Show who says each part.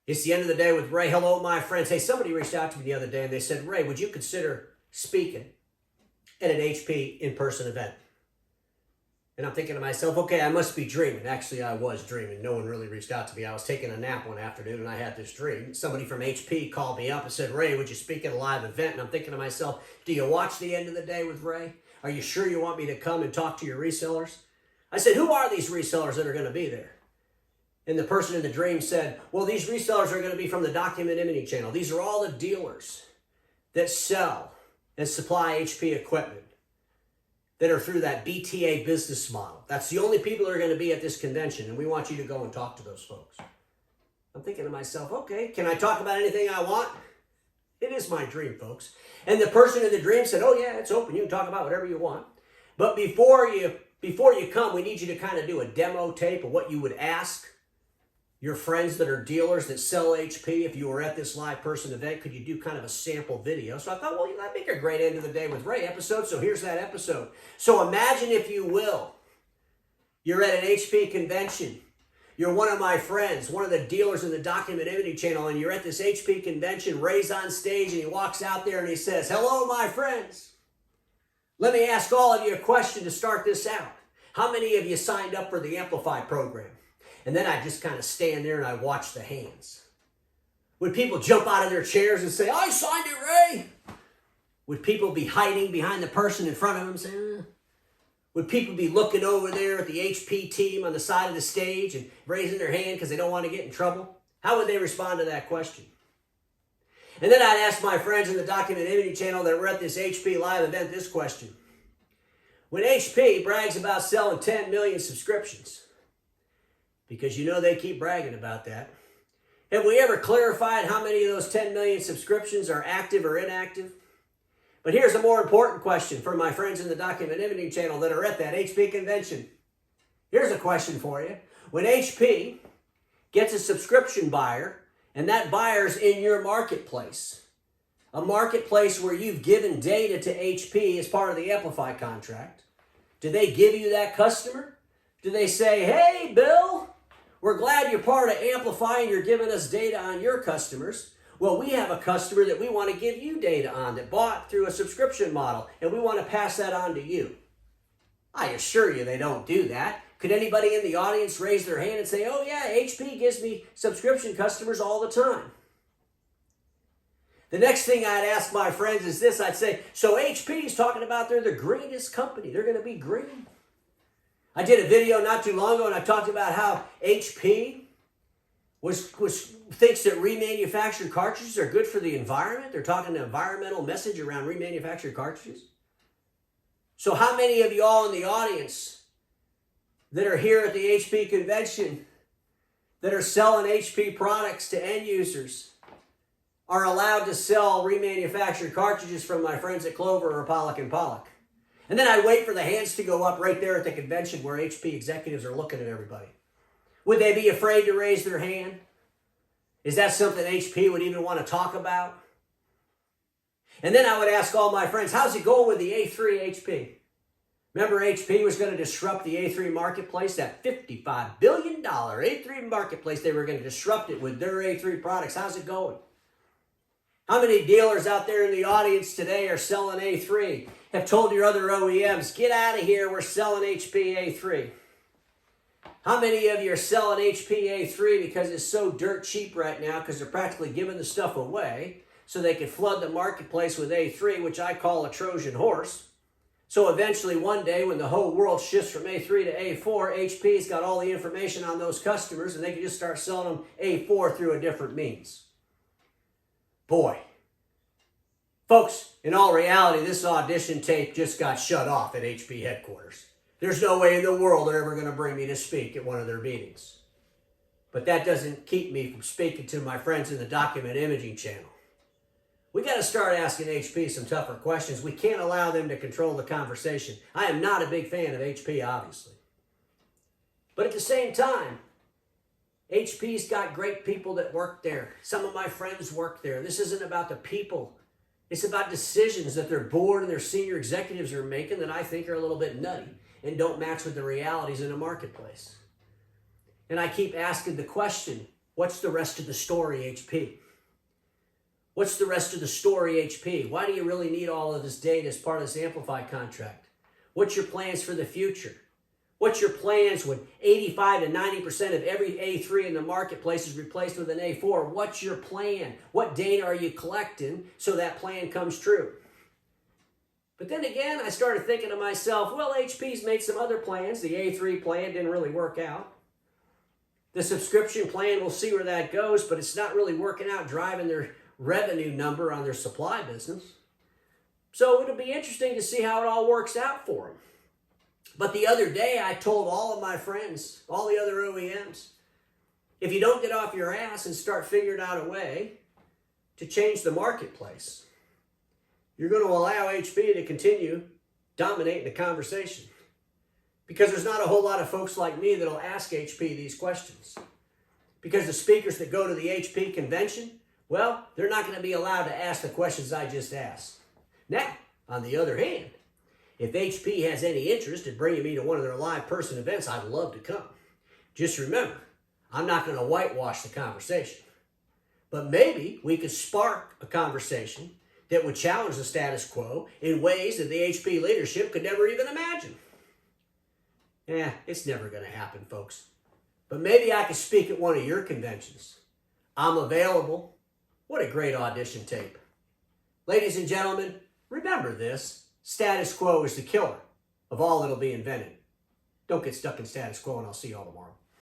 Speaker 1: It's the end of the day with Ray. Hello, my friends. Hey, somebody reached out to me the other day and they said, Ray, would you consider speaking at an HP in-person event? And I'm thinking to myself, okay, I must be dreaming. Actually, I was dreaming. No one really reached out to me. I was taking a nap one afternoon and I had this dream. Somebody from HP called me up and said, Ray, would you speak at a live event? And I'm thinking to myself, do you watch the end of the day with Ray? Are you sure you want me to come and talk to your resellers? I said, who are these resellers that are going to be there? And the person in the dream said, well, these resellers are going to be from the Document Imaging channel. These are all the dealers that sell and supply HP equipment that are through that BTA business model. That's the only people that are going to be at this convention, and we want you to go and talk to those folks. I'm thinking to myself, okay, can I talk about anything I want? It is my dream, folks. And the person in the dream said, oh yeah, it's open. You can talk about whatever you want. But before you come, we need you to kind of do a demo tape of what you would ask your friends that are dealers that sell HP. If you were at this live person event, could you do kind of a sample video? So I thought, well, that'd make a great end of the day with Ray episode. So here's that episode. So imagine, if you will, you're at an HP convention. You're one of my friends, one of the dealers in the Document Imaging channel, and you're at this HP convention. Ray's on stage and he walks out there and he says, hello, my friends. Let me ask all of you a question to start this out. How many of you signed up for the Amplify program? And then I just kind of stand there and I watch the hands. Would people jump out of their chairs and say, I signed it, Ray? Would people be hiding behind the person in front of them saying, Would people be looking over there at the HP team on the side of the stage and raising their hand because they don't want to get in trouble? How would they respond to that question? And then I'd ask my friends in the Document Imaging channel that were at this HP live event this question. When HP brags about selling 10 million subscriptions, because you know they keep bragging about that, have we ever clarified how many of those 10 million subscriptions are active or inactive? But here's a more important question for my friends in the Document Imaging channel that are at that HP convention. Here's a question for you. When HP gets a subscription buyer, and that buyer's in your marketplace, a marketplace where you've given data to HP as part of the Amplify contract, do they give you that customer? Do they say, hey, Bill, we're glad you're part of Amplify and you're giving us data on your customers. Well, we have a customer that we want to give you data on that bought through a subscription model, and we want to pass that on to you. I assure you they don't do that. Could anybody in the audience raise their hand and say, oh yeah, HP gives me subscription customers all the time? The next thing I'd ask my friends is this. I'd say, so HP is talking about they're the greenest company. They're going to be green. I did a video not too long ago and I talked about how HP thinks that remanufactured cartridges are good for the environment. They're talking an environmental message around remanufactured cartridges. So how many of you all in the audience that are here at the HP convention that are selling HP products to end users are allowed to sell remanufactured cartridges from my friends at Clover or Pollock and Pollock? And then I wait for the hands to go up right there at the convention where HP executives are looking at everybody. Would they be afraid to raise their hand? Is that something HP would even want to talk about? And then I would ask all my friends, how's it going with the A3 HP? Remember, HP was going to disrupt the A3 marketplace, that $55 billion A3 marketplace. They were going to disrupt it with their A3 products. How's it going? How many dealers out there in the audience today are selling A3? Have told your other OEMs, get out of here, we're selling HP A3. How many of you are selling HP A3 because it's so dirt cheap right now because they're practically giving the stuff away so they can flood the marketplace with A3, which I call a Trojan horse. So eventually one day when the whole world shifts from A3 to A4, HP's got all the information on those customers and they can just start selling them A4 through a different means. Boy. Folks, in all reality, this audition tape just got shut off at HP headquarters. There's no way in the world they're ever going to bring me to speak at one of their meetings. But that doesn't keep me from speaking to my friends in the Document Imaging channel. We got to start asking HP some tougher questions. We can't allow them to control the conversation. I am not a big fan of HP, obviously. But at the same time, HP's got great people that work there. Some of my friends work there. This isn't about the people. It's about decisions that their board and their senior executives are making that I think are a little bit nutty and don't match with the realities in the marketplace. And I keep asking the question, What's the rest of the story, HP? What's the rest of the story, HP? Why do you really need all of this data as part of this Amplify contract? What's your plans for the future? What's your plans when 85 to 90% of every A3 in the marketplace is replaced with an A4? What's your plan? What data are you collecting so that plan comes true? But then again, I started thinking to myself, well, HP's made some other plans. The A3 plan didn't really work out. The subscription plan, we'll see where that goes, but it's not really working out driving their revenue number on their supply business. So it'll be interesting to see how it all works out for them. But the other day, I told all of my friends, all the other OEMs, if you don't get off your ass and start figuring out a way to change the marketplace, you're going to allow HP to continue dominating the conversation. Because there's not a whole lot of folks like me that'll ask HP these questions. Because the speakers that go to the HP convention, well, they're not going to be allowed to ask the questions I just asked. Now, on the other hand, if HP has any interest in bringing me to one of their live person events, I'd love to come. Just remember, I'm not going to whitewash the conversation. But maybe we could spark a conversation that would challenge the status quo in ways that the HP leadership could never even imagine. It's never going to happen, folks. But maybe I could speak at one of your conventions. I'm available. What a great audition tape. Ladies and gentlemen, remember this. Status quo is the killer of all that'll be invented. Don't get stuck in status quo, and I'll see you all tomorrow.